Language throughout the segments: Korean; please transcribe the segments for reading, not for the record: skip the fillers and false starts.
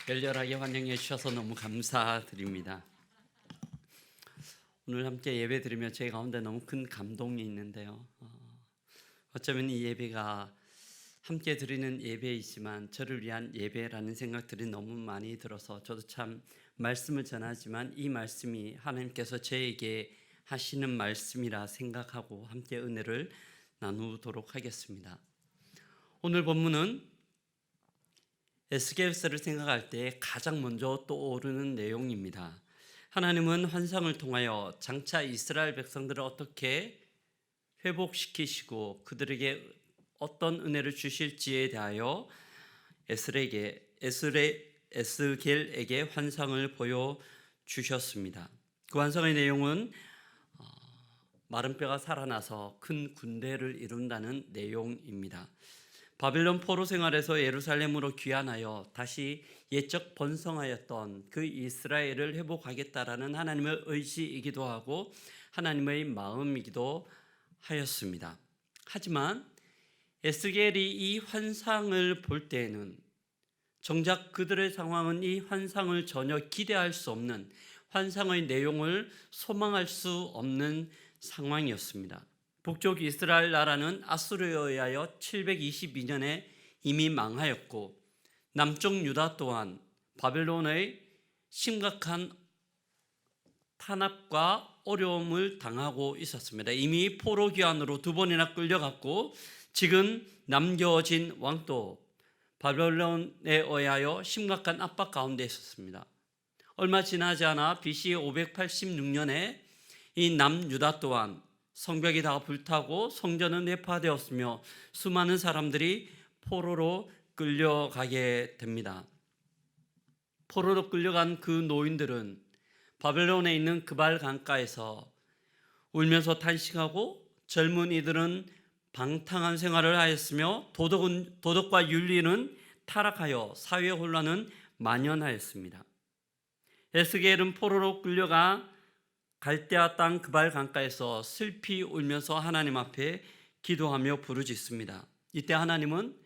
열렬하게 환영해 주셔서 너무 감사드립니다. 오늘 함께 예배 드리며 제 가운데 너무 큰 감동이 있는데요. 어쩌면 이 예배가 함께 드리는 예배이지만 저를 위한 예배라는 생각들이 너무 많이 들어서 저도 참 말씀을 전하지만 이 말씀이 하나님께서 저에게 하시는 말씀이라 생각하고 함께 은혜를 나누도록 하겠습니다. 오늘 본문은 에스겔서를 생각할 때 가장 먼저 떠오르는 내용입니다. 하나님은 환상을 통하여 장차 이스라엘 백성들을 어떻게 회복시키시고 그들에게 어떤 은혜를 주실지에 대하여 에스겔에게 환상을 보여주셨습니다. 그 환상의 내용은 마른 뼈가 살아나서 큰 군대를 이룬다는 내용입니다. 바벨론 포로 생활에서 예루살렘으로 귀환하여 다시 옛적 번성하였던 그 이스라엘을 회복하겠다라는 하나님의 의지이기도 하고 하나님의 마음이기도 하였습니다. 하지만 에스겔이 이 환상을 볼 때에는 정작 그들의 상황은 이 환상을 전혀 기대할 수 없는, 환상의 내용을 소망할 수 없는 상황이었습니다. 북쪽 이스라엘 나라는 아수르에 의하여 722년에 이미 망하였고 남쪽 유다 또한 바벨론의 심각한 탄압과 어려움을 당하고 있었습니다. 이미 포로 귀환으로 2번이나 끌려갔고 지금 남겨진 왕도 바벨론에 의하여 심각한 압박 가운데 있었습니다. 얼마 지나지 않아 BC 586년에 이 남유다 또한 성벽이 다 불타고 성전은 회파되었으며 수많은 사람들이 포로로 끌려가게 됩니다. 포로로 끌려간 그 노인들은 바벨론에 있는 그발 강가에서 울면서 탄식하고 젊은이들은 방탕한 생활을 하였으며 도덕과 윤리는 타락하여 사회 혼란은 만연하였습니다. 에스겔은 포로로 끌려가 갈대아 땅 그발 강가에서 슬피 울면서 하나님 앞에 기도하며 부르짖습니다. 이때 하나님은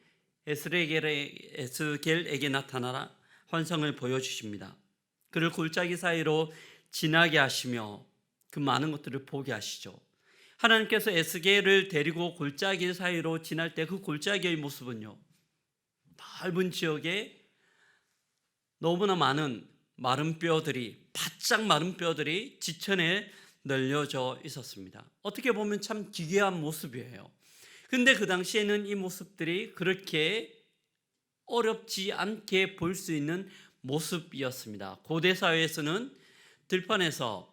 에스겔에게 나타나라 환상을 보여주십니다. 그를 골짜기 사이로 지나게 하시며 그 많은 것들을 보게 하시죠. 하나님께서 에스겔을 데리고 골짜기 사이로 지날 때 그 골짜기의 모습은요, 넓은 지역에 너무나 많은 마른 뼈들이, 바짝 마른 뼈들이 지천에 널려져 있었습니다. 어떻게 보면 참 기괴한 모습이에요. 근데 그 당시에는 이 모습들이 그렇게 어렵지 않게 볼 수 있는 모습이었습니다. 고대 사회에서는 들판에서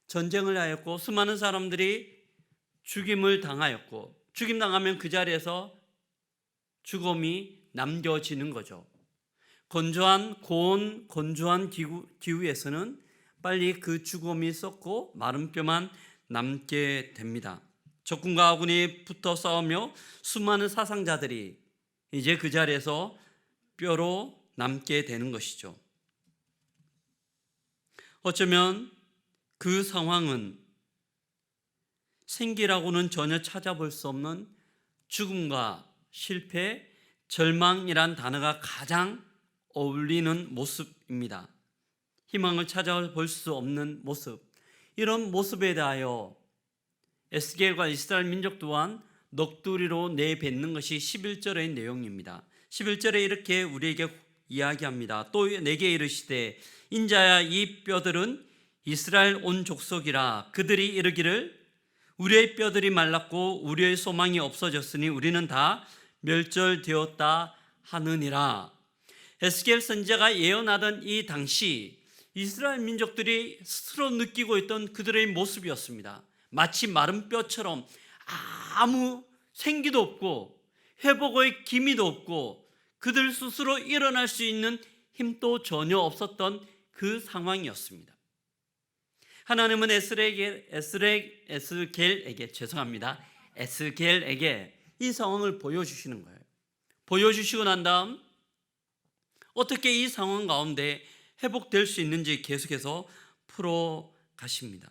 전쟁을 하였고 수많은 사람들이 죽임을 당하였고 죽임당하면 그 자리에서 죽음이 남겨지는 거죠. 건조한 기후에서는 빨리 그 죽음이 썩고 마른 뼈만 남게 됩니다. 적군과 아군이 붙어 싸우며 수많은 사상자들이 이제 그 자리에서 뼈로 남게 되는 것이죠. 어쩌면 그 상황은 생기라고는 전혀 찾아볼 수 없는 죽음과 실패, 절망이란 단어가 가장 어울리는 모습입니다. 희망을 찾아볼 수 없는 모습, 이런 모습에 대하여 에스겔과 이스라엘 민족 또한 넋두리로 내뱉는 것이 11절의 내용입니다. 11절에 이렇게 우리에게 이야기합니다. 또 내게 이르시되 인자야 이 뼈들은 이스라엘 온 족속이라. 그들이 이르기를 우리의 뼈들이 말랐고 우리의 소망이 없어졌으니 우리는 다 멸절되었다 하느니라. 에스겔 선지자가 예언하던 이 당시 이스라엘 민족들이 스스로 느끼고 있던 그들의 모습이었습니다. 마치 마른 뼈처럼 아무 생기도 없고 회복의 기미도 없고 그들 스스로 일어날 수 있는 힘도 전혀 없었던 그 상황이었습니다. 하나님은 에스겔에게 이 상황을 보여주시는 거예요. 보여주시고 난 다음 어떻게 이 상황 가운데 회복될 수 있는지 계속해서 풀어 가십니다.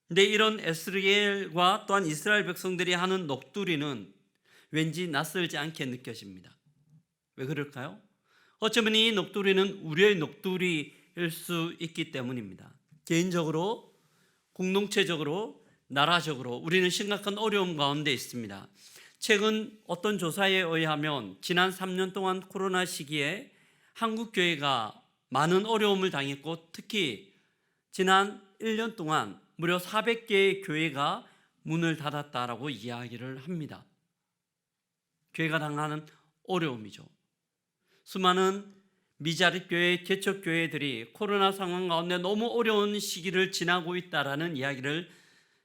근데 이런 에스겔과 또한 이스라엘 백성들이 하는 넋두리는 왠지 낯설지 않게 느껴집니다. 왜 그럴까요? 어쩌면 이 넋두리는 우리의 넋두리일 수 있기 때문입니다. 개인적으로, 공동체적으로, 나라적으로 우리는 심각한 어려움 가운데 있습니다. 최근 어떤 조사에 의하면 지난 3년 동안 코로나 시기에 한국 교회가 많은 어려움을 당했고, 특히 지난 1년 동안 무려 400개의 교회가 문을 닫았다라고 이야기를 합니다. 교회가 당하는 어려움이죠. 수많은 미자립교회, 개척교회들이 코로나 상황 가운데 너무 어려운 시기를 지나고 있다라는 이야기를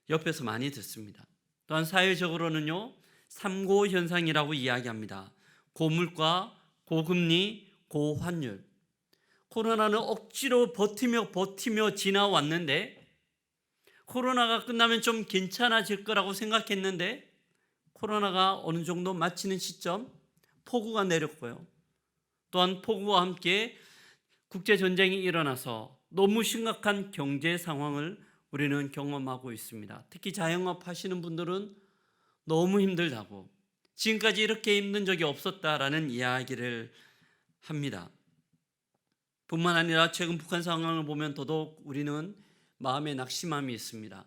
옆에서 많이 듣습니다. 또한 사회적으로는요, 3고 현상이라고 이야기합니다. 고물가, 고금리, 고환율. 코로나는 억지로 버티며 지나왔는데, 코로나가 끝나면 좀 괜찮아질 거라고 생각했는데, 코로나가 어느 정도 마치는 시점 폭우가 내렸고요. 또한 폭우와 함께 국제전쟁이 일어나서 너무 심각한 경제 상황을 우리는 경험하고 있습니다. 특히 자영업 하시는 분들은 너무 힘들다고, 지금까지 이렇게 힘든 적이 없었다라는 이야기를 합니다. 뿐만 아니라 최근 북한 상황을 보면 더더욱 우리는 마음에 낙심함이 있습니다.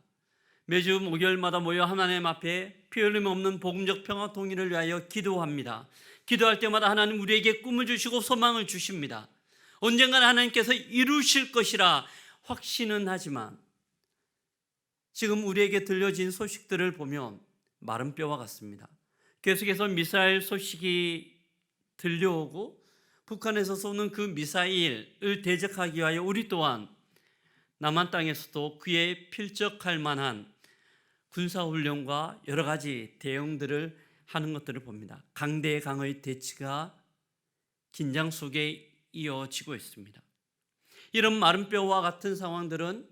매주 목요일마다 모여 하나님 앞에 피 흘림 없는 복음적 평화 통일을 위하여 기도합니다. 기도할 때마다 하나님 우리에게 꿈을 주시고 소망을 주십니다. 언젠가는 하나님께서 이루실 것이라 확신은 하지만 지금 우리에게 들려진 소식들을 보면 마른 뼈와 같습니다. 계속해서 미사일 소식이 들려오고, 북한에서 쏘는 그 미사일을 대적하기 위하여 우리 또한 남한 땅에서도 그에 필적할 만한 군사훈련과 여러 가지 대응들을 하는 것들을 봅니다. 강대의 강의 대치가 긴장 속에 이어지고 있습니다. 이런 마른 뼈와 같은 상황들은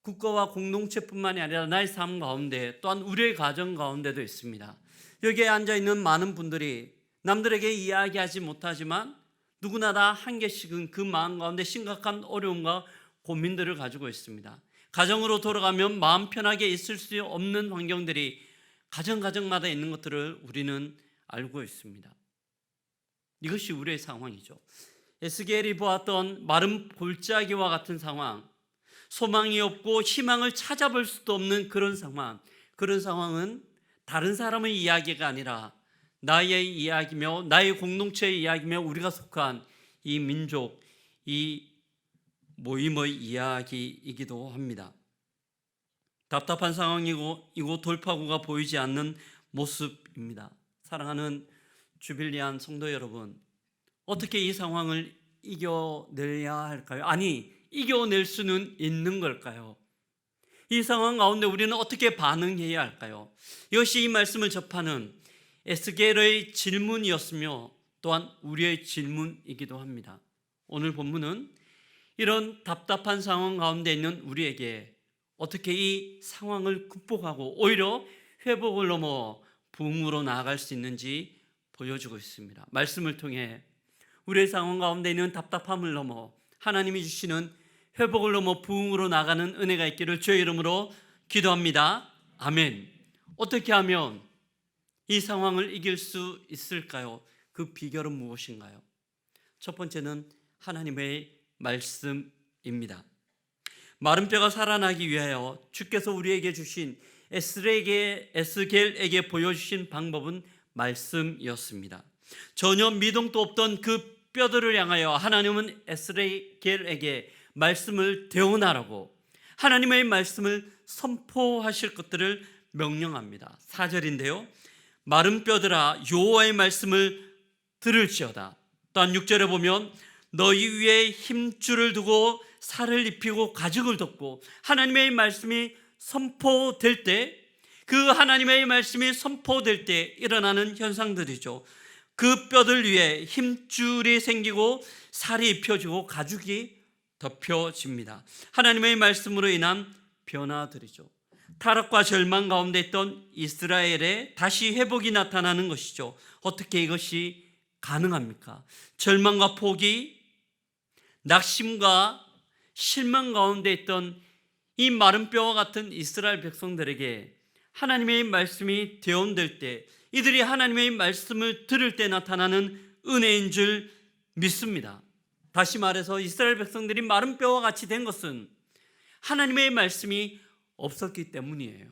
국가와 공동체뿐만이 아니라 나의 삶 가운데, 또한 우리의 가정 가운데도 있습니다. 여기에 앉아있는 많은 분들이 남들에게 이야기하지 못하지만 누구나 다 한 개씩은 그 마음 가운데 심각한 어려움과 고민들을 가지고 있습니다. 가정으로 돌아가면 마음 편하게 있을 수 없는 환경들이 가정마다 있는 것들을 우리는 알고 있습니다. 이것이 우리의 상황이죠. 에스겔이 보았던 마른 골짜기와 같은 상황, 소망이 없고 희망을 찾아볼 수도 없는 그런 상황은 다른 사람의 이야기가 아니라 나의 이야기며 나의 공동체의 이야기며 우리가 속한 이 민족, 이 모임의 이야기이기도 합니다. 답답한 상황이고 이곳 돌파구가 보이지 않는 모습입니다. 사랑하는 주빌리안 성도 여러분, 어떻게 이 상황을 이겨내야 할까요? 아니, 이겨낼 수는 있는 걸까요? 이 상황 가운데 우리는 어떻게 반응해야 할까요? 이것이 이 말씀을 접하는 에스겔의 질문이었으며 또한 우리의 질문이기도 합니다. 오늘 본문은 이런 답답한 상황 가운데 있는 우리에게 어떻게 이 상황을 극복하고 오히려 회복을 넘어 부흥으로 나아갈 수 있는지 보여주고 있습니다. 말씀을 통해 우리의 상황 가운데 있는 답답함을 넘어 하나님이 주시는 회복을 넘어 부흥으로 나가는 은혜가 있기를 주의 이름으로 기도합니다. 아멘. 어떻게 하면 이 상황을 이길 수 있을까요? 그 비결은 무엇인가요? 첫 번째는 하나님의 말씀입니다. 마른 뼈가 살아나기 위하여 주께서 우리에게 주신 에스겔에게 보여주신 방법은 말씀이었습니다. 전혀 미동도 없던 그 뼈들을 향하여 하나님은 에스겔에게 말씀을 대언하라고, 하나님의 말씀을 선포하실 것들을 명령합니다. 4절인데요. 마른 뼈들아 여호와의 말씀을 들을지어다. 또한 6절에 보면 너희 위에 힘줄을 두고 살을 입히고 가죽을 덮고, 하나님의 말씀이 선포될 때, 그 하나님의 말씀이 선포될 때 일어나는 현상들이죠. 그 뼈들 위에 힘줄이 생기고 살이 입혀지고 가죽이 덮여집니다. 하나님의 말씀으로 인한 변화들이죠. 타락과 절망 가운데 있던 이스라엘에 다시 회복이 나타나는 것이죠. 어떻게 이것이 가능합니까? 절망과 포기, 낙심과 실망 가운데 있던 이 마른 뼈와 같은 이스라엘 백성들에게 하나님의 말씀이 대언될 때, 이들이 하나님의 말씀을 들을 때 나타나는 은혜인 줄 믿습니다. 다시 말해서 이스라엘 백성들이 마른 뼈와 같이 된 것은 하나님의 말씀이 없었기 때문이에요.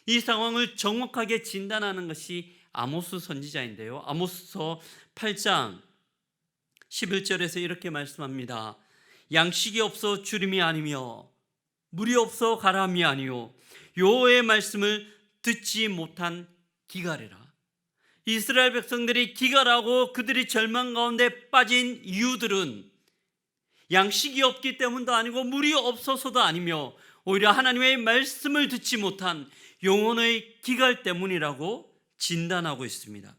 이 상황을 정확하게 진단하는 것이 아모스 선지자인데요. 아모스서 8장 11절에서 이렇게 말씀합니다. 양식이 없어 주림이 아니며 물이 없어 가라함이 아니요 여호와의 말씀을 듣지 못한 기갈이라. 이스라엘 백성들이 기갈하고 그들이 절망 가운데 빠진 이유들은 양식이 없기 때문도 아니고 물이 없어서도 아니며 오히려 하나님의 말씀을 듣지 못한 영혼의 기갈 때문이라고 진단하고 있습니다.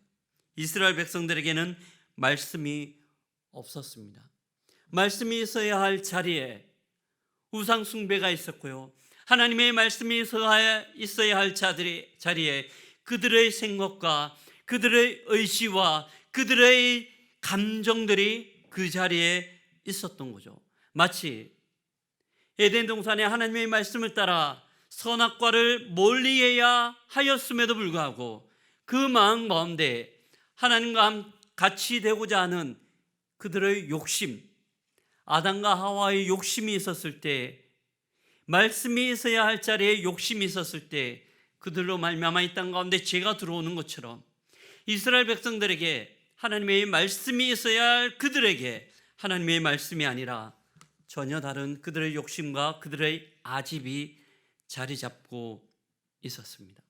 이스라엘 백성들에게는 말씀이 없었습니다. 말씀이 있어야 할 자리에 우상 숭배가 있었고요. 하나님의 말씀이 있어야 할 자리에 그들의 생각과 그들의 의지와 그들의 감정들이 그 자리에 있었던 거죠. 마치 에덴 동산에 하나님의 말씀을 따라 선악과를 멀리해야 하였음에도 불구하고 그 마음 가운데 하나님과 같이 되고자 하는 그들의 욕심, 아담과 하와의 욕심이 있었을 때, 말씀이 있어야 할 자리에 욕심이 있었을 때 그들로 말미암아 이 땅 가운데 죄가 들어오는 것처럼 이스라엘 백성들에게 하나님의 말씀이 있어야 할 그들에게 하나님의 말씀이 아니라 전혀 다른 그들의 욕심과 그들의 아집이 자리 잡고 있었습니다.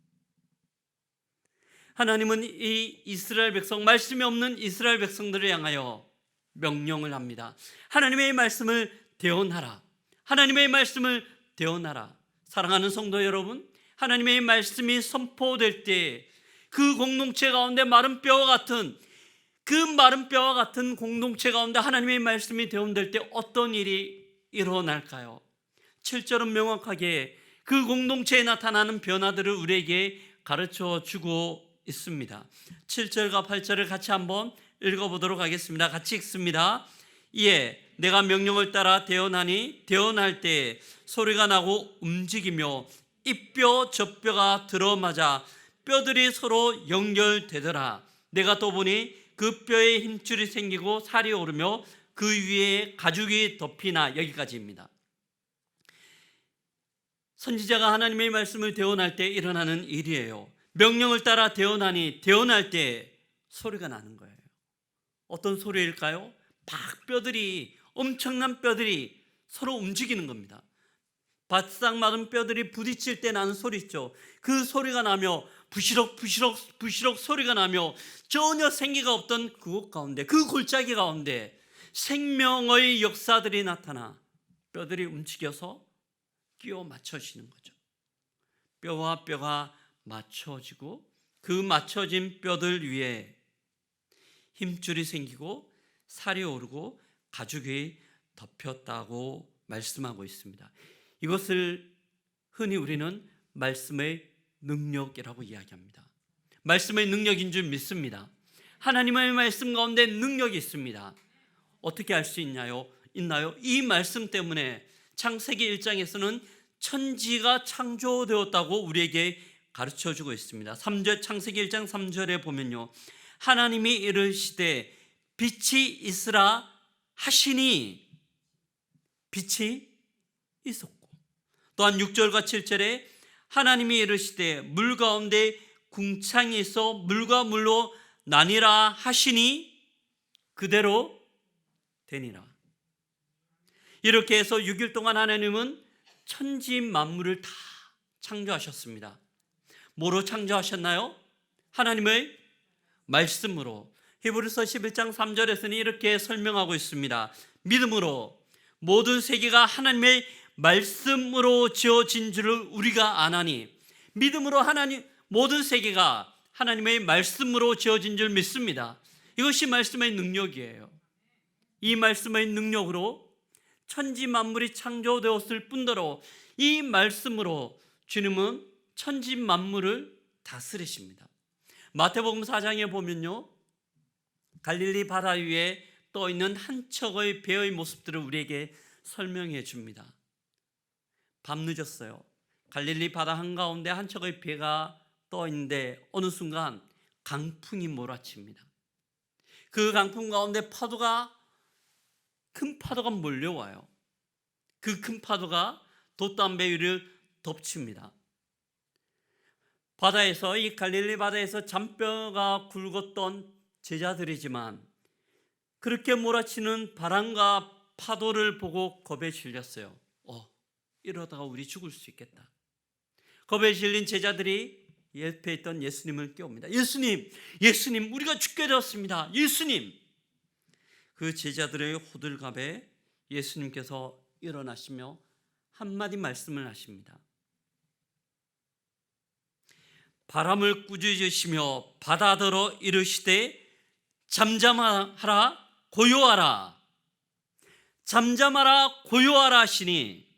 하나님은 이 이스라엘 백성, 말씀이 없는 이스라엘 백성들을 향하여 명령을 합니다. 하나님의 말씀을 대언하라. 하나님의 말씀을 대언하라. 사랑하는 성도 여러분, 하나님의 말씀이 선포될 때 그 공동체 가운데 마른 뼈와 같은 그 마른 뼈와 같은 공동체 가운데 하나님의 말씀이 대언될 때 어떤 일이 일어날까요? 7절은 명확하게 그 공동체에 나타나는 변화들을 우리에게 가르쳐 주고 있습니다. 7절과 8절을 같이 한번 읽어보도록 하겠습니다. 같이 읽습니다. 이에 내가 명령을 따라 대언하니 대언할 때 소리가 나고 움직이며 이 뼈 저 뼈가 들어맞아 뼈들이 서로 연결되더라. 내가 또 보니 그 뼈에 힘줄이 생기고 살이 오르며 그 위에 가죽이 덮이나. 여기까지입니다. 선지자가 하나님의 말씀을 대언할 때 일어나는 일이에요. 명령을 따라 대언하니 대언할 때 소리가 나는 거예요. 어떤 소리일까요? 뼈들이, 엄청난 뼈들이 서로 움직이는 겁니다. 바싹 마른 뼈들이 부딪힐 때 나는 소리 있죠. 그 소리가 나며 부시럭 소리가 나며 전혀 생기가 없던 그곳 가운데, 그 골짜기 가운데 생명의 역사들이 나타나 뼈들이 움직여서 끼워 맞춰지는 거죠. 뼈와 뼈가 맞춰지고 그 맞춰진 뼈들 위에 힘줄이 생기고 살이 오르고 가죽이 덮였다고 말씀하고 있습니다. 이것을 흔히 우리는 말씀의 능력이라고 이야기합니다. 말씀의 능력인 줄 믿습니다. 하나님의 말씀 가운데 능력이 있습니다. 어떻게 알 수 있나요? 이 말씀 때문에 창세기 1장에서는 천지가 창조되었다고 우리에게 가르쳐주고 있습니다. 3절, 창세기 1장 3절에 보면요, 하나님이 이르시되 빛이 있으라 하시니 빛이 있었고, 또한 6절과 7절에 하나님이 이르시되 물 가운데 궁창이 있어 물과 물로 나뉘라 하시니 그대로 되니라. 이렇게 해서 6일 동안 하나님은 천지 만물을 다 창조하셨습니다. 뭐로 창조하셨나요? 하나님의 말씀으로. 히브리서 11장 3절에서는 이렇게 설명하고 있습니다. 믿음으로 모든 세계가 하나님의 말씀으로 지어진 줄을 우리가 아나니. 믿음으로 모든 세계가 하나님의 말씀으로 지어진 줄 믿습니다. 이것이 말씀의 능력이에요. 이 말씀의 능력으로 천지 만물이 창조되었을 뿐더러 이 말씀으로 주님은 천지 만물을 다스리십니다. 마태복음 4장에 보면요, 갈릴리 바다 위에 떠 있는 한 척의 배의 모습들을 우리에게 설명해 줍니다. 밤늦었어요. 갈릴리 바다 한가운데 한 척의 배가 떠 있는데 어느 순간 강풍이 몰아칩니다. 그 강풍 가운데 큰 파도가 몰려와요. 그 큰 파도가 돛담배 위를 덮칩니다. 바다에서, 이 갈릴리 바다에서 잔뼈가 굵었던 제자들이지만 그렇게 몰아치는 바람과 파도를 보고 겁에 질렸어요. 이러다가 우리 죽을 수 있겠다. 겁에 질린 제자들이 옆에 있던 예수님을 깨웁니다. 예수님, 우리가 죽게 되었습니다. 예수님. 그 제자들의 호들갑에 예수님께서 일어나시며 한마디 말씀을 하십니다. 바람을 꾸짖으시며 바다더러 이르시되 잠잠하라 고요하라. 잠잠하라 고요하라 하시니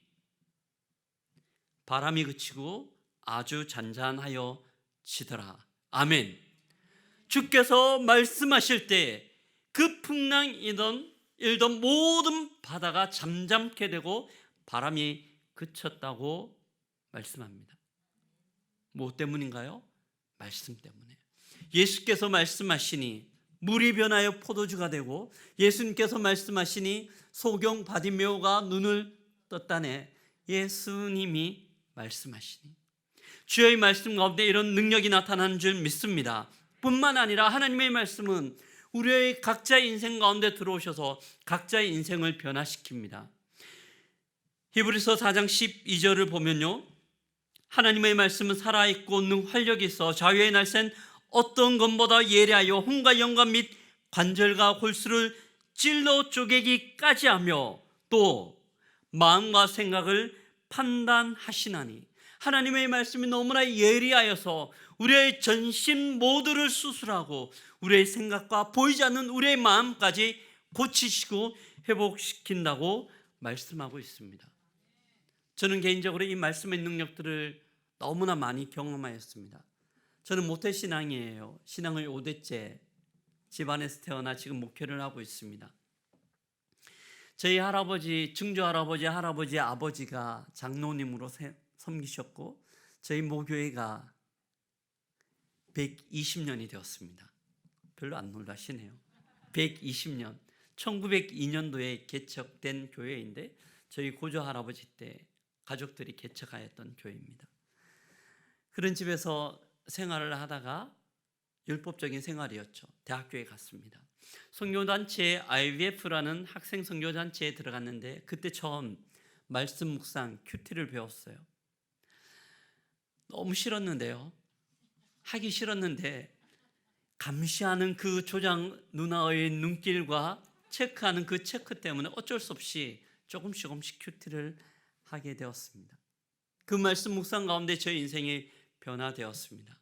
바람이 그치고 아주 잔잔하여 지더라. 아멘. 주께서 말씀하실 때 그 풍랑 일던 모든 바다가 잠잠게 되고 바람이 그쳤다고 말씀합니다. 뭐 때문인가요? 말씀 때문에. 예수께서 말씀하시니 물이 변하여 포도주가 되고, 예수님께서 말씀하시니 소경 바디메오가 눈을 떴다네. 예수님이 말씀하시니 주의 말씀 가운데 이런 능력이 나타나는 줄 믿습니다. 뿐만 아니라 하나님의 말씀은 우리의 각자의 인생 가운데 들어오셔서 각자의 인생을 변화시킵니다. 히브리서 4장 12절을 보면요, 하나님의 말씀은 살아있고 능활력이 있어 자유의 날쌘 어떤 것보다 예리하여 혼과 영과 및 관절과 골수를 찔러 쪼개기까지 하며 또 마음과 생각을 판단하시나니, 하나님의 말씀이 너무나 예리하여서 우리의 전신 모두를 수술하고 우리의 생각과 보이지 않는 우리의 마음까지 고치시고 회복시킨다고 말씀하고 있습니다. 저는 개인적으로 이 말씀의 능력들을 너무나 많이 경험하였습니다. 저는 모태신앙이에요. 신앙을 5대째 집안에서 태어나 지금 목회를 하고 있습니다. 저희 할아버지, 증조할아버지, 할아버지의 아버지가 장로님으로 섬기셨고 저희 모교회가 120년이 되었습니다. 별로 안 놀라시네요. 120년, 1902년도에 개척된 교회인데 저희 고조 할아버지 때 가족들이 개척하였던 교회입니다. 그런 집에서 생활을 하다가 율법적인 생활이었죠. 대학교에 갔습니다. 선교단체 IVF라는 학생 선교단체에 들어갔는데 그때 처음 말씀 묵상 큐티를 배웠어요. 너무 싫었는데요. 하기 싫었는데 감시하는 그 조장 누나의 눈길과 체크하는 그 체크 때문에 어쩔 수 없이 조금씩 큐티를 하게 되었습니다. 그 말씀 묵상 가운데 제 인생이 변화되었습니다.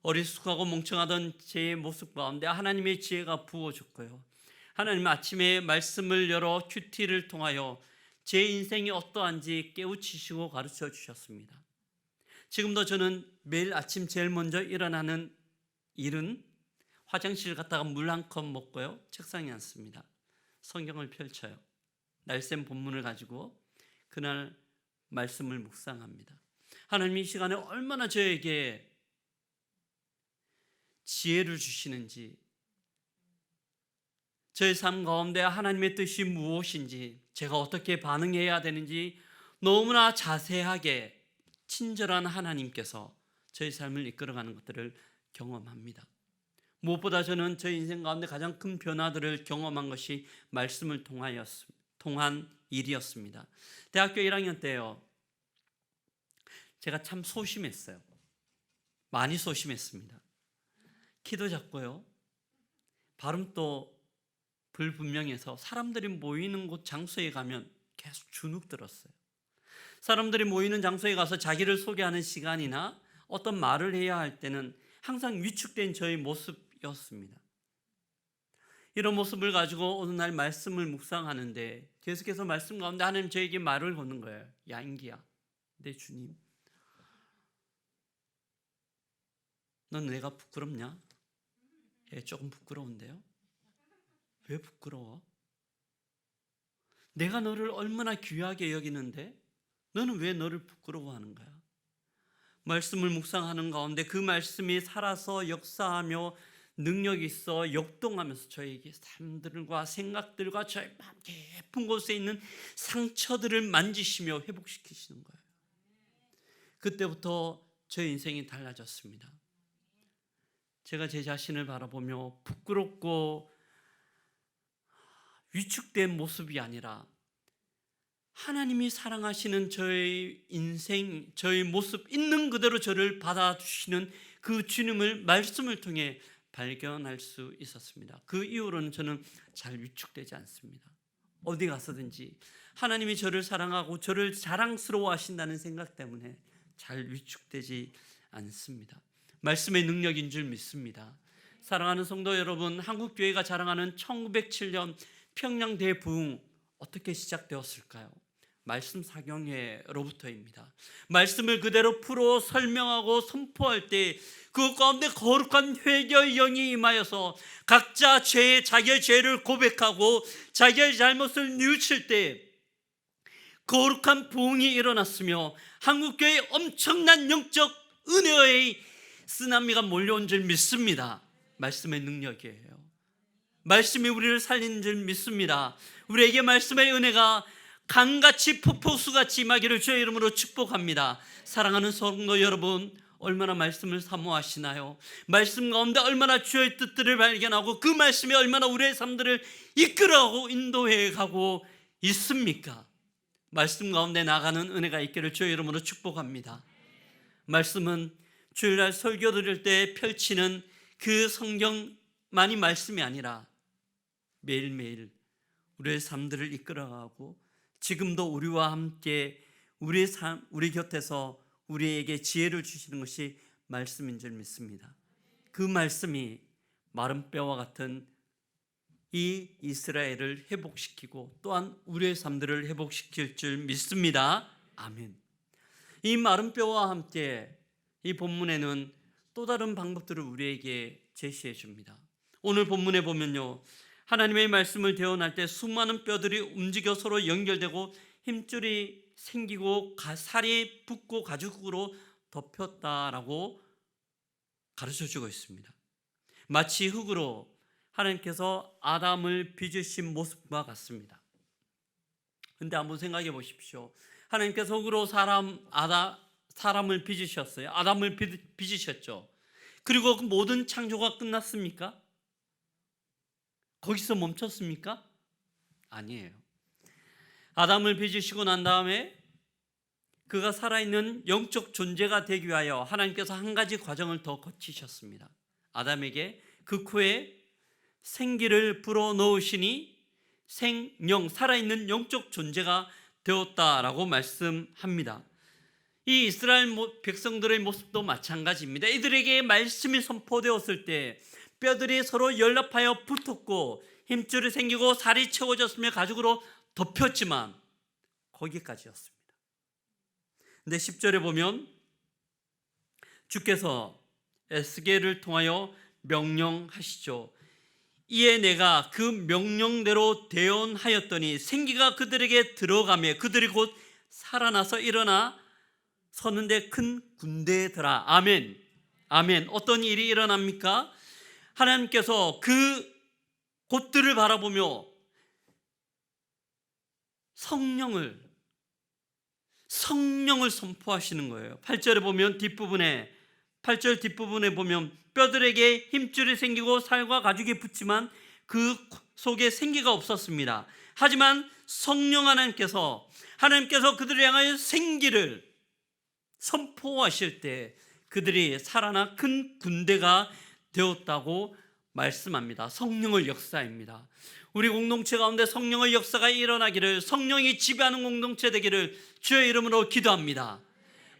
어리숙하고 멍청하던 제 모습 가운데 하나님의 지혜가 부어졌고요. 하나님 아침에 말씀을 열어 큐티를 통하여 제 인생이 어떠한지 깨우치시고 가르쳐 주셨습니다. 지금도 저는 매일 아침 제일 먼저 일어나는 일은 화장실 갔다가 물 한 컵 먹고요, 책상에 앉습니다. 성경을 펼쳐요. 날쌘 본문을 가지고 그날 말씀을 묵상합니다. 하나님 이 시간에 얼마나 저에게 지혜를 주시는지, 저의 삶 가운데 하나님의 뜻이 무엇인지, 제가 어떻게 반응해야 되는지 너무나 자세하게 친절한 하나님께서 저의 삶을 이끌어가는 것들을 경험합니다. 무엇보다 저는 저의 인생 가운데 가장 큰 변화들을 경험한 것이 말씀을 통한 일이었습니다. 대학교 1학년 때요, 제가 참 소심했어요. 많이 소심했습니다. 키도 작고요, 발음도 불분명해서 사람들이 모이는 곳 장소에 가면 계속 주눅 들었어요. 사람들이 모이는 장소에 가서 자기를 소개하는 시간이나 어떤 말을 해야 할 때는 항상 위축된 저의 모습이었습니다. 이런 모습을 가지고 어느 날 말씀을 묵상하는데 계속해서 말씀 가운데 하나님 저에게 말을 거는 거예요. 야 인기야, 내 주님, 넌 내가 부끄럽냐? 예, 조금 부끄러운데요. 왜 부끄러워? 내가 너를 얼마나 귀하게 여기는데 너는 왜 너를 부끄러워하는 거야? 말씀을 묵상하는 가운데 그 말씀이 살아서 역사하며 능력이 있어 역동하면서 저에게 삶들과 생각들과 저의 마음 깊은 곳에 있는 상처들을 만지시며 회복시키시는 거예요. 그때부터 저의 인생이 달라졌습니다. 제가 제 자신을 바라보며 부끄럽고 위축된 모습이 아니라 하나님이 사랑하시는 저의 인생, 저의 모습 있는 그대로 저를 받아주시는 그 주님을 말씀을 통해 발견할 수 있었습니다. 그 이후로는 저는 잘 위축되지 않습니다. 어디 가서든지 하나님이 저를 사랑하고 저를 자랑스러워 하신다는 생각 때문에 잘 위축되지 않습니다. 말씀의 능력인 줄 믿습니다. 사랑하는 성도 여러분, 한국교회가 자랑하는 1907년 평양 대부흥 어떻게 시작되었을까요? 말씀 사경회로부터입니다. 말씀을 그대로 풀어 설명하고 선포할 때 그 가운데 거룩한 회개의 영이 임하여서 각자 자기의 죄를 고백하고 자기의 잘못을 뉘우칠 때 거룩한 부흥이 일어났으며 한국교회에 엄청난 영적 은혜의 쓰나미가 몰려온 줄 믿습니다. 말씀의 능력이에요. 말씀이 우리를 살리는 줄 믿습니다. 우리에게 말씀의 은혜가 강같이 폭포수같이 임하기를 주의 이름으로 축복합니다. 사랑하는 성도 여러분, 얼마나 말씀을 사모하시나요? 말씀 가운데 얼마나 주의 뜻들을 발견하고 그 말씀이 얼마나 우리의 삶들을 이끌어가고 인도해 가고 있습니까? 말씀 가운데 나가는 은혜가 있기를 주의 이름으로 축복합니다. 말씀은 주일날 설교 드릴 때 펼치는 그 성경만이 말씀이 아니라 매일매일 우리의 삶들을 이끌어가고 지금도 우리와 함께 우리 곁에서 우리에게 지혜를 주시는 것이 말씀인 줄 믿습니다. 그 말씀이 마른 뼈와 같은 이 이스라엘을 회복시키고 또한 우리의 삶들을 회복시킬 줄 믿습니다. 아멘. 이 마른 뼈와 함께 이 본문에는 또 다른 방법들을 우리에게 제시해 줍니다. 오늘 본문에 보면요, 하나님의 말씀을 대언할 때 수많은 뼈들이 움직여 서로 연결되고 힘줄이 생기고 살이 붙고 가죽으로 덮였다라고 가르쳐주고 있습니다. 마치 흙으로 하나님께서 아담을 빚으신 모습과 같습니다. 그런데 한번 생각해 보십시오. 하나님께서 흙으로 사람을 빚으셨어요. 아담을 빚으셨죠. 그리고 그 모든 창조가 끝났습니까? 거기서 멈췄습니까? 아니에요. 아담을 빚으시고 난 다음에 그가 살아있는 영적 존재가 되기 위하여 하나님께서 한 가지 과정을 더 거치셨습니다. 아담에게 그 코에 생기를 불어넣으시니 생영, 살아있는 영적 존재가 되었다라고 말씀합니다. 이 이스라엘 백성들의 모습도 마찬가지입니다. 이들에게 말씀이 선포되었을 때 뼈들이 서로 연합하여 붙었고 힘줄이 생기고 살이 채워졌으며 가죽으로 덮였지만 거기까지였습니다. 근데 10절에 보면 주께서 에스겔을 통하여 명령하시죠. 이에 내가 그 명령대로 대언하였더니 생기가 그들에게 들어가며 그들이 곧 살아나서 일어나 서는데 큰 군대더라. 아멘. 아멘. 어떤 일이 일어납니까? 하나님께서 그 곳들을 바라보며 성령을 선포하시는 거예요. 8절에 보면 8절 뒷부분에 보면 뼈들에게 힘줄이 생기고 살과 가죽이 붙지만 그 속에 생기가 없었습니다. 하지만 성령 하나님께서 그들을 향하여 생기를 선포하실 때 그들이 살아나 큰 군대가 되었다고 말씀합니다. 성령의 역사입니다. 우리 공동체 가운데 성령의 역사가 일어나기를, 성령이 지배하는 공동체 되기를 주의 이름으로 기도합니다.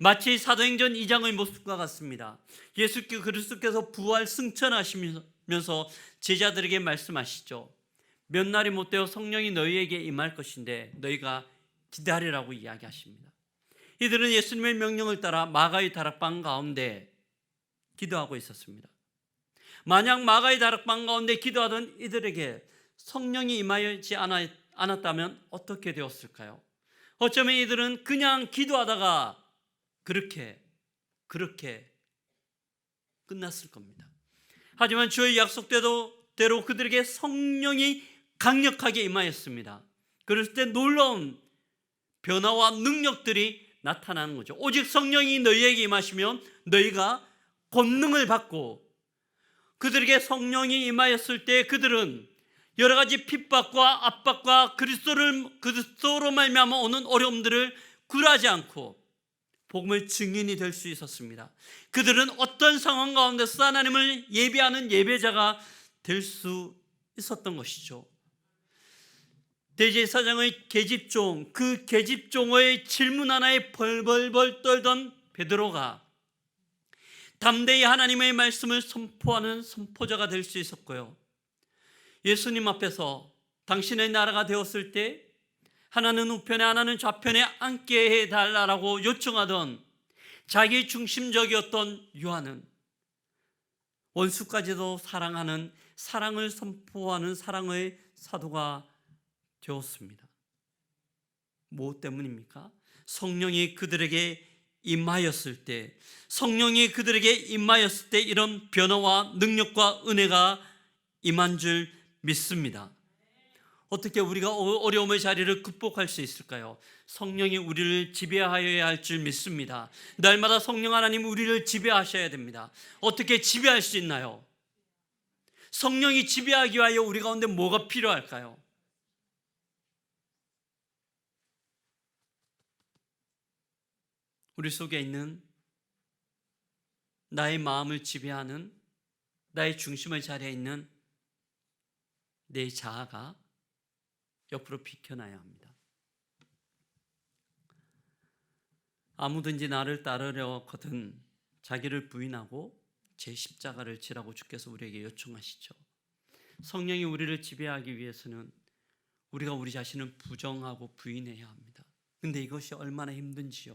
마치 사도행전 2장의 모습과 같습니다. 예수 그리스도께서 부활 승천하시면서 제자들에게 말씀하시죠. 몇 날이 못되어 성령이 너희에게 임할 것인데 너희가 기다리라고 이야기하십니다. 이들은 예수님의 명령을 따라 마가의 다락방 가운데 기도하고 있었습니다. 만약 마가의 다락방 가운데 기도하던 이들에게 성령이 임하지 않았다면 어떻게 되었을까요? 어쩌면 이들은 그냥 기도하다가 그렇게 끝났을 겁니다. 하지만 주의 약속대로 그들에게 성령이 강력하게 임하였습니다. 그럴 때 놀라운 변화와 능력들이 나타나는 거죠. 오직 성령이 너희에게 임하시면 너희가 권능을 받고, 그들에게 성령이 임하였을 때 그들은 여러 가지 핍박과 압박과 그리스도로 말미암아 오는 어려움들을 굴하지 않고 복음의 증인이 될 수 있었습니다. 그들은 어떤 상황 가운데서 하나님을 예배하는 예배자가 될 수 있었던 것이죠. 대제사장의 계집종, 그 계집종의 질문 하나에 벌벌벌 떨던 베드로가 담대히 하나님의 말씀을 선포하는 선포자가 될 수 있었고요. 예수님 앞에서 당신의 나라가 되었을 때 하나는 우편에 하나는 좌편에 앉게 해달라고 요청하던 자기 중심적이었던 요한은 원수까지도 사랑하는, 사랑을 선포하는 사랑의 사도가 되었습니다. 무엇 때문입니까? 성령이 그들에게 임하였을 때, 성령이 그들에게 임하였을 때 이런 변화와 능력과 은혜가 임한 줄 믿습니다. 어떻게 우리가 어려움의 자리를 극복할 수 있을까요? 성령이 우리를 지배하여야 할 줄 믿습니다. 날마다 성령 하나님 우리를 지배하셔야 됩니다. 어떻게 지배할 수 있나요? 성령이 지배하기 위하여 우리 가운데 뭐가 필요할까요? 우리 속에 있는 나의 마음을 지배하는, 나의 중심의 자리에 있는 내 자아가 옆으로 비켜나야 합니다. 아무든지 나를 따르려거든 자기를 부인하고 제 십자가를 지라고 주께서 우리에게 요청하시죠. 성령이 우리를 지배하기 위해서는 우리가 우리 자신을 부정하고 부인해야 합니다. 근데 이것이 얼마나 힘든지요.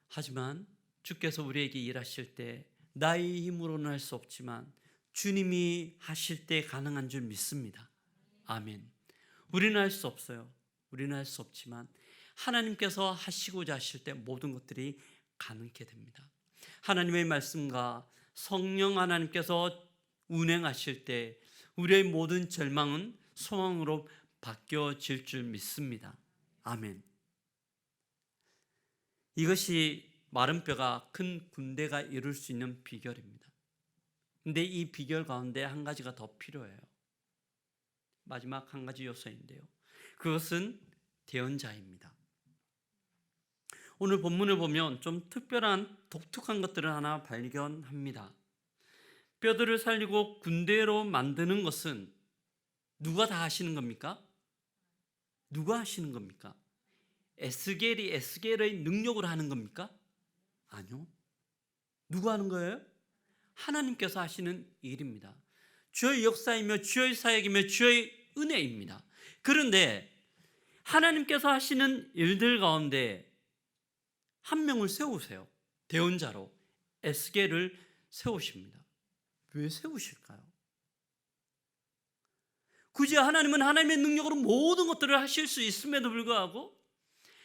하지만 주께서 우리에게 일하실 때 나의 힘으로는 할 수 없지만 주님이 하실 때 가능한 줄 믿습니다. 아멘. 우리는 할 수 없어요. 우리는 할 수 없지만 하나님께서 하시고자 하실 때 모든 것들이 가능케 됩니다. 하나님의 말씀과 성령 하나님께서 운행하실 때 우리의 모든 절망은 소망으로 바뀌어질 줄 믿습니다. 아멘. 이것이 마른 뼈가 큰 군대가 이룰 수 있는 비결입니다. 근데 이 비결 가운데 한 가지가 더 필요해요. 마지막 한 가지 요소인데요. 그것은 대언자입니다. 오늘 본문을 보면 좀 특별한 독특한 것들을 하나 발견합니다. 뼈들을 살리고 군대로 만드는 것은 누가 다 하시는 겁니까? 누가 하시는 겁니까? 에스겔의 능력으로 하는 겁니까? 아니요. 누가 하는 거예요? 하나님께서 하시는 일입니다. 주의 역사이며 주의 사역이며 주의 은혜입니다. 그런데 하나님께서 하시는 일들 가운데 한 명을 세우세요. 대언자로 에스겔을 세우십니다. 왜 세우실까요? 굳이 하나님은 하나님의 능력으로 모든 것들을 하실 수 있음에도 불구하고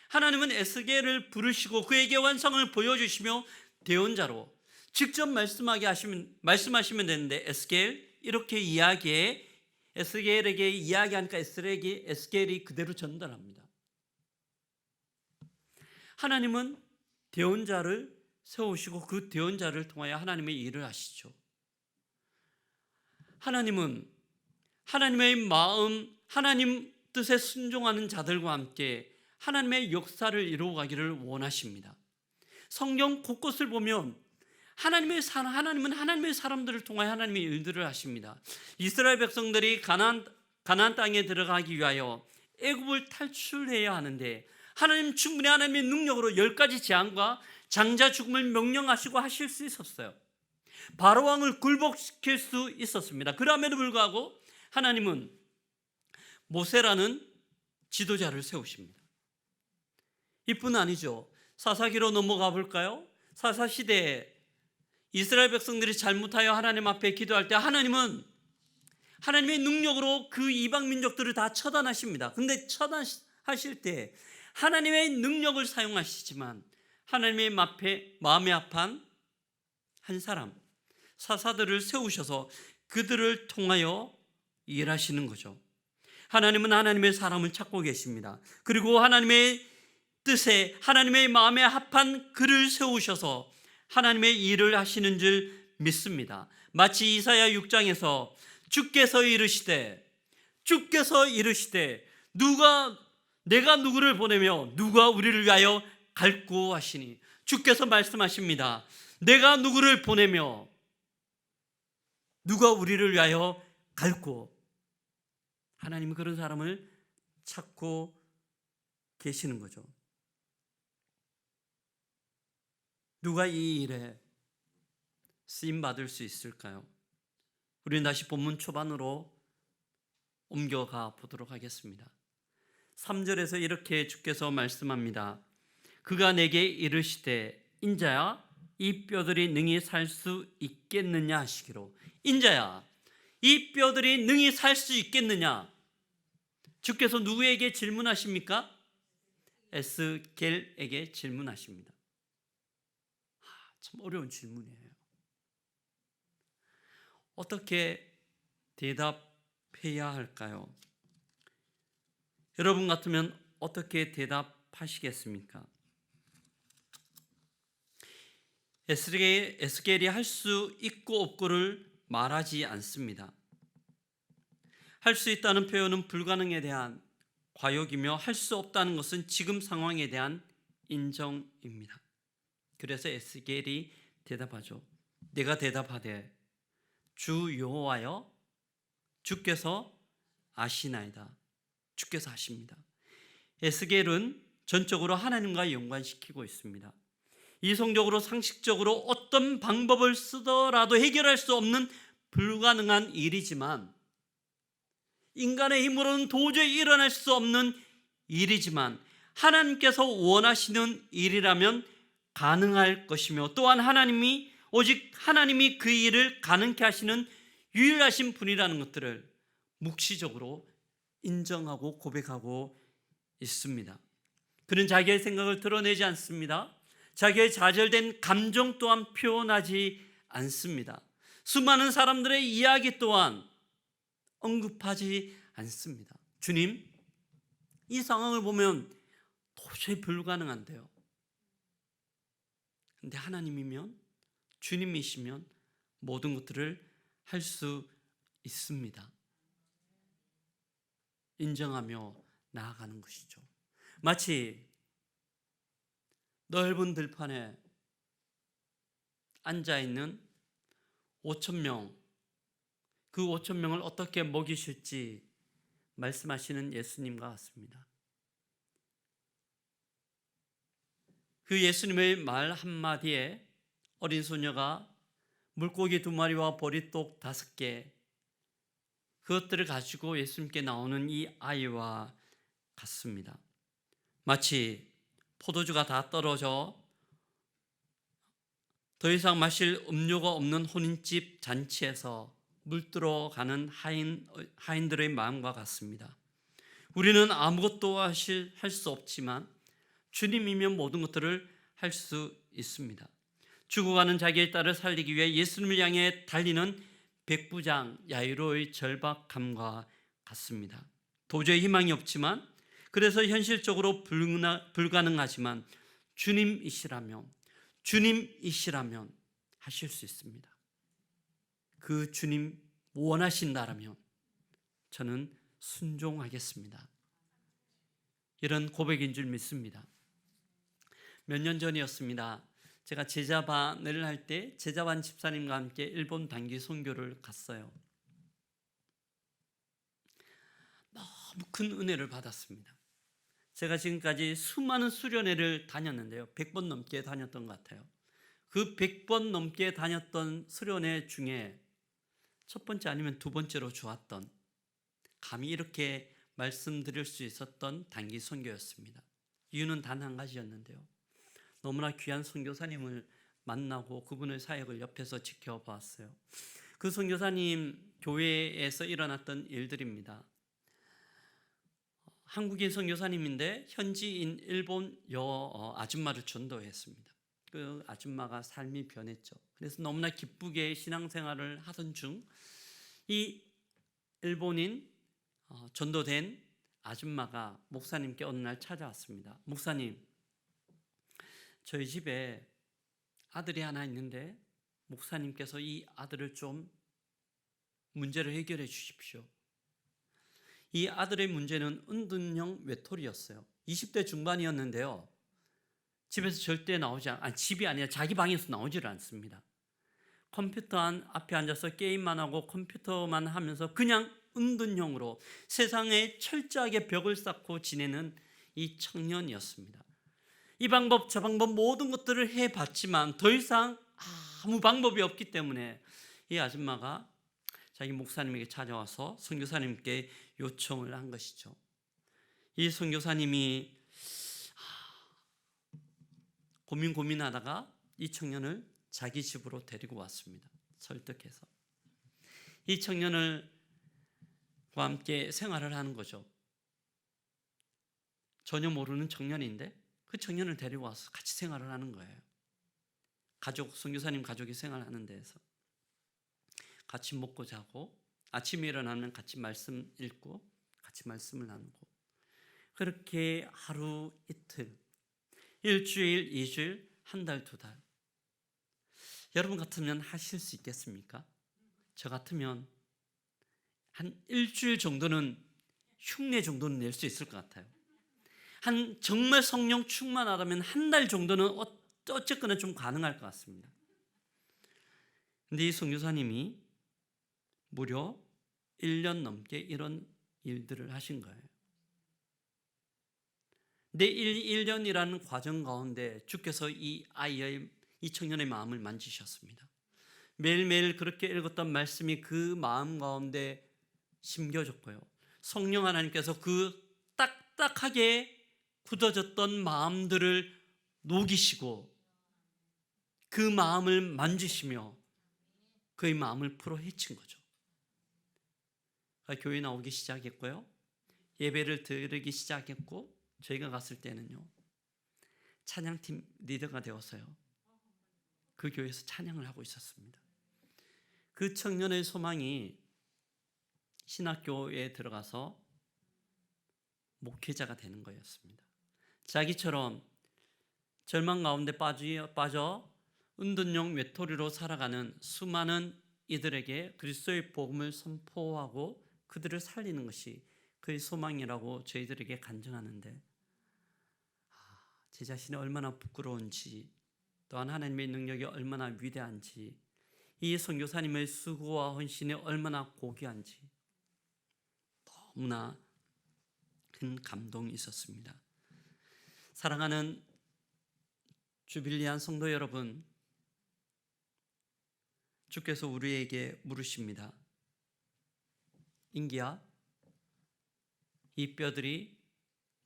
하나님은 에스겔을 부르시고 그에게 완성을 보여주시며 대언자로 직접 말씀하시면 되는데 에스겔 이렇게 이야기해, 에스겔에게 이야기하니까 에스겔이 그대로 전달합니다. 하나님은 대언자를 세우시고 그 대언자를 통하여 하나님의 일을 하시죠. 하나님은 하나님의 마음, 하나님 뜻에 순종하는 자들과 함께 하나님의 역사를 이루어가기를 원하십니다. 성경 곳곳을 보면 하나님은 하나님의 사람들을 통하여 하나님의 일들을 하십니다. 이스라엘 백성들이 가나안 땅에 들어가기 위하여 애굽을 탈출해야 하는데 하나님 충분히 하나님의 능력으로 10가지 재앙과 장자 죽음을 명령하시고 하실 수 있었어요. 바로 왕을 굴복시킬 수 있었습니다. 그럼에도 불구하고 하나님은 모세라는 지도자를 세우십니다. 이뿐 아니죠. 사사기로 넘어가 볼까요? 사사시대에 이스라엘 백성들이 잘못하여 하나님 앞에 기도할 때 하나님은 하나님의 능력으로 그 이방 민족들을 다 처단하십니다. 근데 처단하실 때 하나님의 능력을 사용하시지만 하나님의 마음에 합한 한 사람, 사사들을 세우셔서 그들을 통하여 일하시는 거죠. 하나님은 하나님의 사람을 찾고 계십니다. 그리고 하나님의 뜻에, 하나님의 마음에 합한 그를 세우셔서 하나님의 일을 하시는 줄 믿습니다. 마치 이사야 6장에서 주께서 이르시되 내가 누구를 보내며 누가 우리를 위하여 갈꼬 하시니, 주께서 말씀하십니다. 내가 누구를 보내며 누가 우리를 위하여 갈꼬. 하나님은 그런 사람을 찾고 계시는 거죠. 누가 이 일에 쓰임 받을 수 있을까요? 우리는 다시 본문 초반으로 옮겨가 보도록 하겠습니다. 3절에서 이렇게 주께서 말씀합니다. 그가 내게 이르시되 인자야 이 뼈들이 능히 살 수 있겠느냐 하시기로. 인자야 이 뼈들이 능히 살 수 있겠느냐. 주께서 누구에게 질문하십니까? 에스겔에게 질문하십니다. 참 어려운 질문이에요. 어떻게 대답해야 할까요? 여러분 같으면 어떻게 대답하시겠습니까? 에스겔이 할 수 있고 없고를 말하지 않습니다. 할 수 있다는 표현은 불가능에 대한 과욕이며 할 수 없다는 것은 지금 상황에 대한 인정입니다. 그래서 에스겔이 대답하죠. 내가 대답하되 주 여호와여 주께서 아시나이다. 주께서 아십니다. 에스겔은 전적으로 하나님과 연관시키고 있습니다. 이성적으로 상식적으로 어떤 방법을 쓰더라도 해결할 수 없는 불가능한 일이지만, 인간의 힘으로는 도저히 일어날 수 없는 일이지만 하나님께서 원하시는 일이라면 가능할 것이며, 또한 오직 하나님이 그 일을 가능케 하시는 유일하신 분이라는 것들을 묵시적으로 인정하고 고백하고 있습니다. 그는 자기의 생각을 드러내지 않습니다. 자기의 좌절된 감정 또한 표현하지 않습니다. 수많은 사람들의 이야기 또한 언급하지 않습니다. 주님, 이 상황을 보면 도저히 불가능한데요. 근데 하나님이면, 주님이시면 모든 것들을 할 수 있습니다. 인정하며 나아가는 것이죠. 마치 넓은 들판에 앉아있는 5,000명, 그 5,000명을 어떻게 먹이실지 말씀하시는 예수님과 같습니다. 그 예수님의 말 한마디에 어린 소녀가 물고기 2마리와 보리떡 5개, 그것들을 가지고 예수님께 나오는 이 아이와 같습니다. 마치 포도주가 다 떨어져 더 이상 마실 음료가 없는 혼인집 잔치에서 물들어 가는 하인들의 마음과 같습니다. 우리는 아무것도 할 수 없지만 주님이면 모든 것들을 할 수 있습니다. 죽어가는 자기의 딸을 살리기 위해 예수님을 향해 달리는 백부장 야이로의 절박함과 같습니다. 도저히 희망이 없지만, 그래서 현실적으로 불가능하지만 주님이시라면 하실 수 있습니다. 그 주님 원하신다라면 저는 순종하겠습니다. 이런 고백인 줄 믿습니다. 몇 년 전이었습니다. 제가 제자반을 할 때 제자반 집사님과 함께 일본 단기 선교를 갔어요. 너무 큰 은혜를 받았습니다. 제가 지금까지 수많은 수련회를 다녔는데요. 100번 넘게 다녔던 것 같아요. 그 100번 넘게 다녔던 수련회 중에 첫 번째 아니면 두 번째로 좋았던, 감히 이렇게 말씀드릴 수 있었던 단기 선교였습니다. 이유는 단 한 가지였는데요. 너무나 귀한 선교사님을 만나고 그분의 사역을 옆에서 지켜보았어요. 그 선교사님 교회에서 일어났던 일들입니다. 한국인 선교사님인데 현지인 일본 아줌마를 전도했습니다. 그 아줌마가 삶이 변했죠. 그래서 너무나 기쁘게 신앙생활을 하던 중 이 일본인 전도된 아줌마가 목사님께 어느 날 찾아왔습니다. 목사님, 저희 집에 아들이 하나 있는데 목사님께서 이 아들을 좀 문제를 해결해 주십시오. 이 아들의 문제는 은둔형 외톨이였어요. 20대 중반이었는데요. 집에서 절대 집이 아니라 자기 방에서 나오지를 않습니다. 컴퓨터 앞에 앉아서 게임만 하고 컴퓨터만 하면서 그냥 은둔형으로 세상에 철저하게 벽을 쌓고 지내는 이 청년이었습니다. 이 방법 저 방법 모든 것들을 해봤지만 더 이상 아무 방법이 없기 때문에 이 아줌마가 자기 목사님에게 찾아와서 선교사님께 요청을 한 것이죠. 이 선교사님이 고민하다가 이 청년을 자기 집으로 데리고 왔습니다. 설득해서 이 청년과 함께 생활을 하는 거죠. 전혀 모르는 청년인데 그 청년을 데리고 와서 같이 생활을 하는 거예요. 선교사님 가족이 생활하는 데에서 같이 먹고 자고 아침에 일어나면 같이 말씀 읽고 같이 말씀을 나누고 그렇게 하루 이틀, 일주일, 2주일, 한 달, 2달. 여러분 같으면 하실 수 있겠습니까? 저 같으면 한 일주일 정도는 흉내 정도는 낼 수 있을 것 같아요. 정말 성령 충만하다면 한 달 정도는 어쨌거나 좀 가능할 것 같습니다. 근데 이 선교사님이 무려 1년 넘게 이런 일들을 하신 거예요. 근데 1년이라는 과정 가운데 주께서 이 청년의 마음을 만지셨습니다. 매일매일 그렇게 읽었던 말씀이 그 마음 가운데 심겨졌고요. 성령 하나님께서 그 딱딱하게 굳어졌던 마음들을 녹이시고 그 마음을 만지시며 그의 마음을 풀어헤친 거죠. 교회 나오기 시작했고요. 예배를 드리기 시작했고 저희가 갔을 때는요. 찬양팀 리더가 되어서요. 그 교회에서 찬양을 하고 있었습니다. 그 청년의 소망이 신학교에 들어가서 목회자가 되는 거였습니다. 자기처럼 절망 가운데 빠져 은둔형 외톨이로 살아가는 수많은 이들에게 그리스도의 복음을 선포하고 그들을 살리는 것이 그의 소망이라고 저희들에게 간증하는데 제 자신이 얼마나 부끄러운지 또한 하나님의 능력이 얼마나 위대한지 이 선교사님의 수고와 헌신이 얼마나 고귀한지 너무나 큰 감동이 있었습니다. 사랑하는 주빌리안 성도 여러분, 주께서 우리에게 물으십니다. 인기야, 이 뼈들이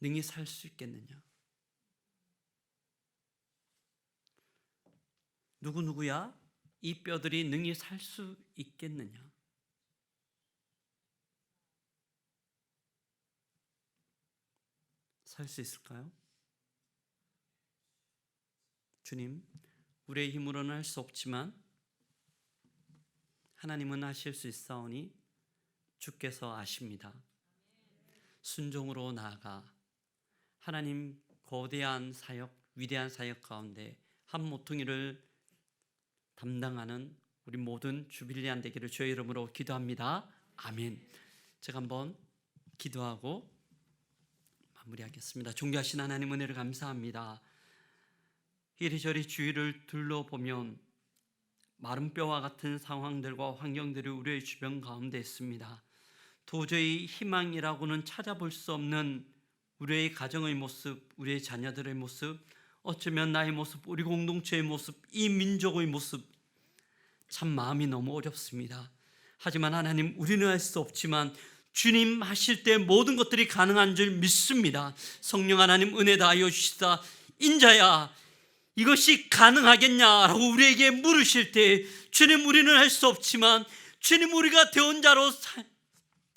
능히 살 수 있겠느냐? 누구야? 이 뼈들이 능히 살 수 있겠느냐? 살 수 있을까요? 주님, 우리의 힘으로는 할 수 없지만 하나님은 하실 수 있사오니 주께서 아십니다. 순종으로 나아가 하나님 거대한 사역, 위대한 사역 가운데 한 모퉁이를 담당하는 우리 모든 주빌리안 되기를 주의 이름으로 기도합니다. 아멘. 제가 한번 기도하고 마무리하겠습니다. 존귀하신 하나님 은혜를 감사합니다. 이리저리 주위를 둘러보면 마른 뼈와 같은 상황들과 환경들이 우리의 주변 가운데 있습니다. 도저히 희망이라고는 찾아볼 수 없는 우리의 가정의 모습, 우리의 자녀들의 모습, 어쩌면 나의 모습, 우리 공동체의 모습, 이 민족의 모습, 참 마음이 너무 어렵습니다. 하지만 하나님, 우리는 할 수 없지만 주님 하실 때 모든 것들이 가능한 줄 믿습니다. 성령 하나님 은혜 다하여 주시다. 인자야, 이것이 가능하겠냐라고 우리에게 물으실 때 주님, 우리는 할 수 없지만 주님, 우리가 대언자로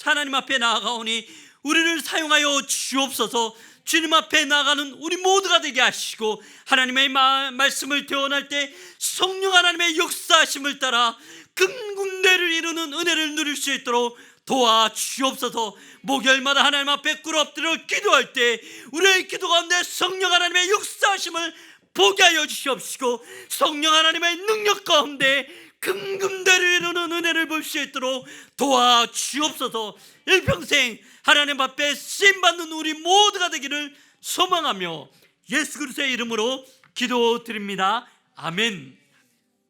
하나님 앞에 나아가오니 우리를 사용하여 주옵소서. 주님 앞에 나가는 우리 모두가 되게 하시고 하나님의 말씀을 대언할 때 성령 하나님의 역사하심을 따라 금군대를 이루는 은혜를 누릴 수 있도록 도와주옵소서. 목요일마다 하나님 앞에 꿇어 엎드려 기도할 때 우리의 기도 가운데 성령 하나님의 역사하심을 보게 하여 주시옵시고 성령 하나님의 능력 가운데 금군대를 이루는 은혜를 볼 수 있도록 도와주옵소서. 일평생 하나님 앞에 쓰임받는 우리 모두가 되기를 소망하며 예수 그리스도의 이름으로 기도드립니다. 아멘.